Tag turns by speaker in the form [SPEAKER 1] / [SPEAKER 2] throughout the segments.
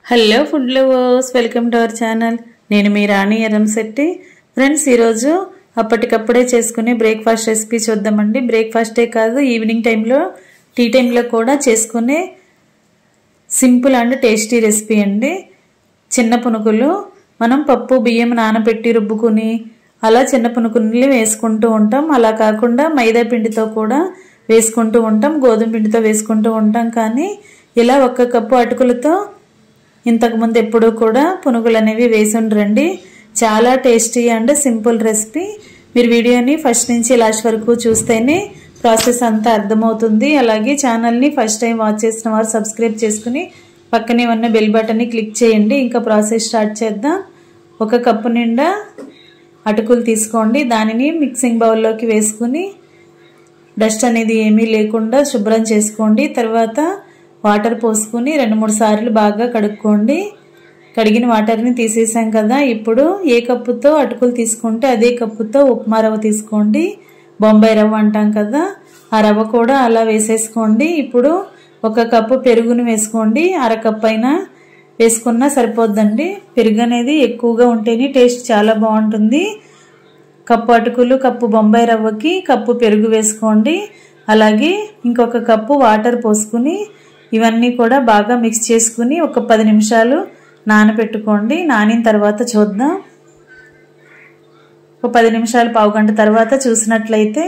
[SPEAKER 1] Hello food lovers, welcome to our channel. నేను మీ రాణి Eramsetti. Friends, ఈరోజు అప్పటికప్పుడే చేసుకునే బ్రేక్ఫాస్ట్ రెసిపీ చూద్దామండి. బ్రేక్ఫాస్టే కాదు, ఈవినింగ్ టైంలో, టీ టైంలో కూడా చేసుకునే సింపుల్ అండ్ టేస్టీ రెసిపీ అండి. చిన్న పునుగులు మనం పప్పు బియ్యం నానబెట్టి రుబ్బుకుని అలా చిన్న పునుగులు వేసుకుంటూ ఉంటాం. అలా కాకుండా మైదా పిండితో కూడా వేసుకుంటూ ఉంటాం, గోధుమ పిండితో వేసుకుంటూ ఉంటాం. కానీ ఇలా 1 కప్పు అటుకులతో ఇంతకుముందు ఎప్పుడూ కూడా పునుగులు అనేవి వేసి ఉండరండి. చాలా టేస్టీ అండ్ సింపుల్ రెసిపీ. మీరు వీడియోని ఫస్ట్ నుంచి లాస్ట్ వరకు చూస్తేనే ప్రాసెస్ అంతా అర్థమవుతుంది. అలాగే ఛానల్ని ఫస్ట్ టైం వాచ్ చేసిన వారు సబ్స్క్రైబ్ చేసుకుని పక్కనే ఉన్న బెల్ బటన్ని క్లిక్ చేయండి. ఇంకా ప్రాసెస్ స్టార్ట్ చేద్దాం. 1 కప్పు నిండా అటుకులు తీసుకోండి. దానిని మిక్సింగ్ బౌల్లోకి వేసుకుని డస్ట్ అనేది ఏమీ లేకుండా శుభ్రం చేసుకోండి. తర్వాత వాటర్ పోసుకుని 2-3 సార్లు బాగా కడుక్కోండి. కడిగిన వాటర్ని తీసేసాం కదా. ఇప్పుడు ఏ కప్పుతో అటుకులు తీసుకుంటే అదే కప్పుతో ఉప్మా రవ్వ తీసుకోండి. బొంబాయి రవ్వ అంటాం కదా, ఆ రవ్వ కూడా అలా వేసేసుకోండి. ఇప్పుడు 1 కప్పు పెరుగును వేసుకోండి. 1/2 కప్పు అయినా వేసుకున్నా సరిపోద్దండి. పెరుగు అనేది ఎక్కువగా ఉంటేనే టేస్ట్ చాలా బాగుంటుంది. కప్పు అటుకులు, కప్పు బొంబాయి రవ్వకి కప్పు పెరుగు వేసుకోండి. అలాగే ఇంకొక కప్పు వాటర్ పోసుకుని ఇవన్నీ కూడా బాగా మిక్స్ చేసుకుని ఒక 10 నిమిషాలు నానబెట్టుకోండి. నానిన తర్వాత చూద్దాం. ఒక 10 నిమిషాలు, పావు గంట తర్వాత చూసినట్లయితే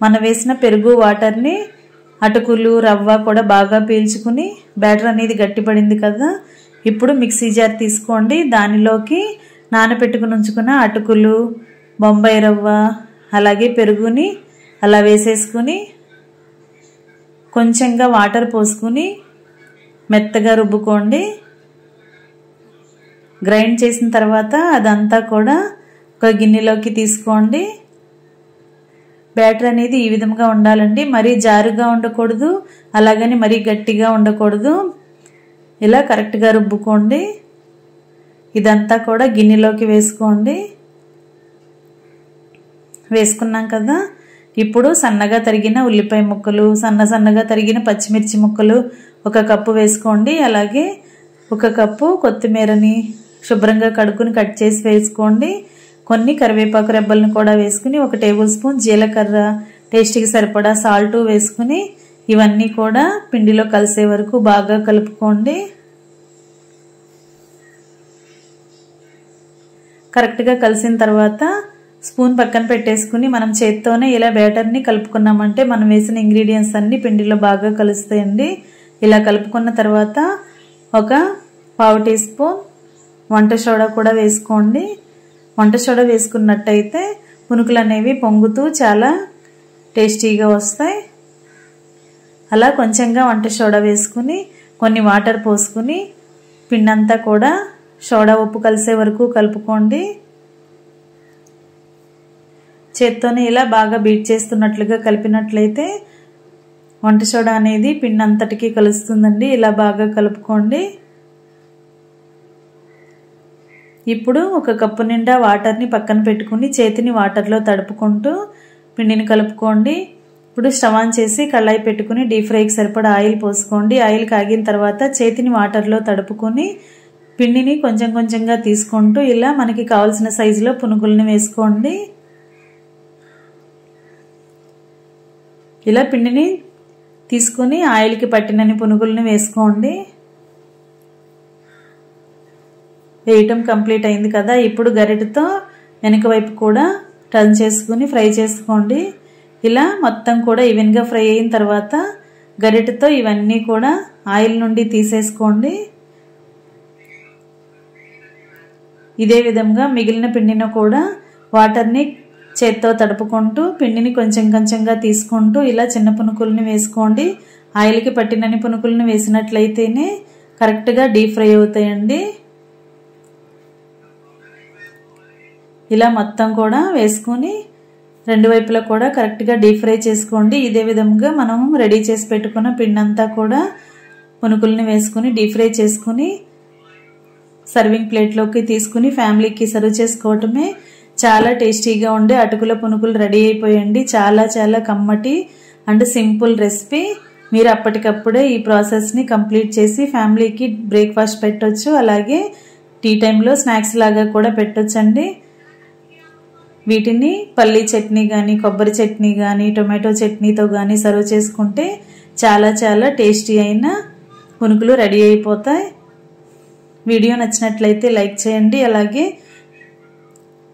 [SPEAKER 1] మనం వేసిన పెరుగు వాటర్ని అటుకులు రవ్వ కూడా బాగా పీల్చుకుని బ్యాటర్ అనేది గట్టిపడింది కదా. ఇప్పుడు మిక్సీ జార్ తీసుకోండి. దానిలోకి నానబెట్టుకుని ఉంచుకున్న అటుకులు, బొంబాయి రవ్వ అలాగే పెరుగుని అలా వేసేసుకుని కొంచెంగా వాటర్ పోసుకుని మెత్తగా రుబ్బుకోండి. గ్రైండ్ చేసిన తర్వాత అదంతా కూడా ఒక గిన్నెలోకి తీసుకోండి. బ్యాటర్ అనేది ఈ విధంగా ఉండాలండి. మరీ జారుగా ఉండకూడదు, అలాగని మరీ గట్టిగా ఉండకూడదు. ఇలా కరెక్ట్గా రుబ్బుకోండి. ఇదంతా కూడా గిన్నెలోకి వేసుకోండి. వేసుకున్నాం కదా. ఇప్పుడు సన్నగా తరిగిన ఉల్లిపాయ ముక్కలు, సన్నగా తరిగిన పచ్చిమిర్చి ముక్కలు 1 కప్పు వేసుకోండి. అలాగే 1 కప్పు కొత్తిమీరని శుభ్రంగా కడుక్కుని కట్ చేసి వేసుకోండి. కొన్ని కరివేపాకు రెబ్బలను కూడా వేసుకుని 1 టేబుల్ స్పూన్ జీలకర్ర, టేస్ట్కి సరిపడా సాల్ట్ వేసుకుని ఇవన్నీ కూడా పిండిలో కలిసే వరకు బాగా కలుపుకోండి. కరెక్ట్గా కలిసిన తర్వాత స్పూన్ పక్కన పెట్టేసుకుని మనం చేత్తోనే ఇలా బ్యాటర్ని కలుపుకున్నామంటే మనం వేసిన ఇంగ్రీడియంట్స్ అన్ని పిండిలో బాగా కలుస్తాయండి. ఇలా కలుపుకున్న తర్వాత 1 పావు టీ స్పూన్ వంట సోడా కూడా వేసుకోండి. వంట సోడా వేసుకున్నట్టయితే పునుకులు అనేవి పొంగుతూ చాలా టేస్టీగా వస్తాయి. అలా కొంచెంగా వంట సోడా వేసుకుని కొన్ని వాటర్ పోసుకుని పిండంతా కూడా సోడా ఉప్పు కలిసే వరకు కలుపుకోండి. చేత్తోనే ఇలా బాగా బీట్ చేస్తున్నట్లుగా కలిపినట్లయితే వంట సోడా అనేది పిండి అంతటికీ కలుస్తుందండి. ఇలా బాగా కలుపుకోండి. ఇప్పుడు 1 కప్పు నిండా వాటర్ని పక్కన పెట్టుకుని చేతిని వాటర్లో తడుపుకుంటూ పిండిని కలుపుకోండి. ఇప్పుడు స్టవ్ ఆన్ చేసి కళాయి పెట్టుకుని డీప్ ఫ్రైకి సరిపడా ఆయిల్ పోసుకోండి. ఆయిల్ కాగిన తర్వాత చేతిని వాటర్లో తడుపుకొని పిండిని కొంచెం కొంచెంగా తీసుకుంటూ ఇలా మనకి కావాల్సిన సైజులో పునుగుల్ని వేసుకోండి. ఇలా పిండిని తీసుకుని ఆయిల్కి పట్టినన్ని పునుగుల్ని వేసుకోండి. వేయటం కంప్లీట్ అయింది కదా. ఇప్పుడు గరిటెతో వెనక వైపు కూడా టర్న్ చేసుకుని ఫ్రై చేసుకోండి. ఇలా మొత్తం కూడా ఈవెన్గా ఫ్రై అయిన తర్వాత గరిటెతో ఇవన్నీ కూడా ఆయిల్ నుండి తీసేసుకోండి. ఇదే విధంగా మిగిలిన పిండిని కూడా వాటర్ని చేత్తో తడుపుకుంటూ పిండిని కొంచెం కొంచెంగా తీసుకుంటూ ఇలా చిన్న పునుకుల్ని వేసుకోండి. ఆయిల్కి పట్టినన్ని పునుకుల్ని వేసినట్లయితేనే కరెక్ట్గా డీప్ ఫ్రై అవుతాయండి. ఇలా మొత్తం కూడా వేసుకుని 2 వైపులా కూడా కరెక్ట్గా డీప్ ఫ్రై చేసుకోండి. ఇదే విధంగా మనం రెడీ చేసి పెట్టుకున్న పిండి అంతా కూడా పునుకుల్ని వేసుకుని డీప్ ఫ్రై చేసుకుని సర్వింగ్ ప్లేట్లోకి తీసుకుని ఫ్యామిలీకి సర్వ్ చేసుకోవటమే. చాలా టేస్టీగా ఉండే అటుకుల పునుకులు రెడీ అయిపోయండి. చాలా చాలా కమ్మటి అండ్ సింపుల్ రెసిపీ. మీరు అప్పటికప్పుడే ఈ ప్రాసెస్ని కంప్లీట్ చేసి ఫ్యామిలీకి బ్రేక్ఫాస్ట్ పెట్టొచ్చు, అలాగే టీ టైంలో స్నాక్స్ లాగా కూడా పెట్టొచ్చండి. వీటిని పల్లీ చట్నీ కానీ, కొబ్బరి చట్నీ కానీ, టొమాటో చట్నీతో కానీ సర్వ్ చేసుకుంటే చాలా చాలా టేస్టీ అయిన పునుకులు రెడీ అయిపోతాయి. వీడియో నచ్చినట్లయితే లైక్ చేయండి, అలాగే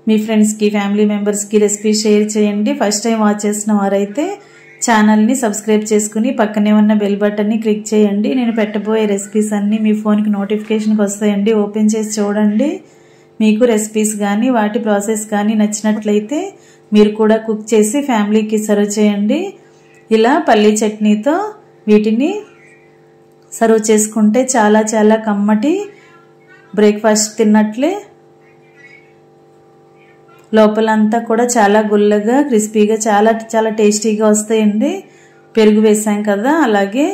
[SPEAKER 1] మీ ఫ్రెండ్స్కి, ఫ్యామిలీ మెంబర్స్కి రెసిపీ షేర్ చేయండి. ఫస్ట్ టైం వాచ్ చేసిన వారైతే ఛానల్ని సబ్స్క్రైబ్ చేసుకుని పక్కనే ఉన్న బెల్ బటన్ని క్లిక్ చేయండి. నేను పెట్టబోయే రెసిపీస్ అన్నీ మీ ఫోన్కి నోటిఫికేషన్కి వస్తాయండి. ఓపెన్ చేసి చూడండి. మీకు రెసిపీస్ కానీ వాటి ప్రాసెస్ కానీ నచ్చినట్లయితే మీరు కూడా కుక్ చేసి ఫ్యామిలీకి సర్వ్ చేయండి. ఇలా పల్లీ చట్నీతో వీటిని సర్వ్ చేసుకుంటే చాలా చాలా కమ్మటి బ్రేక్ఫాస్ట్ తిన్నట్లే. లోపలంతా కూడా చాలా గుల్లగా, క్రిస్పీగా, చాలా చాలా టేస్టీగా వస్తాయండి. పెరుగు వేసాం కదా, అలాగే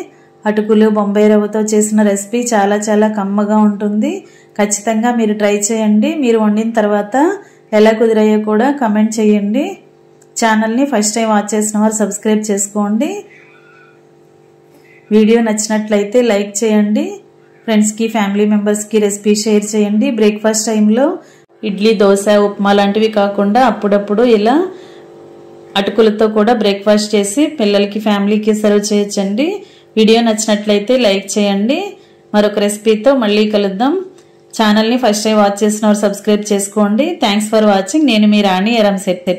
[SPEAKER 1] అటుకులు, బొంబాయి రవ్వతో చేసిన రెసిపీ చాలా చాలా కమ్మగా ఉంటుంది. ఖచ్చితంగా మీరు ట్రై చేయండి. మీరు వండిన తర్వాత ఎలా కుదిరాయో కూడా కమెంట్ చేయండి. ఛానల్ని ఫస్ట్ టైం వాచ్ చేసిన వారు సబ్స్క్రైబ్ చేసుకోండి. వీడియో నచ్చినట్లయితే లైక్ చేయండి. ఫ్రెండ్స్కి, ఫ్యామిలీ మెంబర్స్కి రెసిపీ షేర్ చేయండి. బ్రేక్ఫాస్ట్ టైంలో ఇడ్లీ, దోశ, ఉప్మా లాంటివి కాకుండా అప్పుడప్పుడు ఇలా అటుకులతో కూడా బ్రేక్ఫాస్ట్ చేసి పిల్లలకి, ఫ్యామిలీకి సర్వ్ చేయొచ్చండి. వీడియో నచ్చినట్లయితే లైక్ చేయండి. మరొక రెసిపీతో మళ్ళీ కలుద్దాం. ఛానల్ని ఫస్ట్ టైం వాచ్ చేసిన వారు సబ్స్క్రైబ్ చేసుకోండి. Thanks for watching. నేను మీ రాణి ఎరంశెట్టి.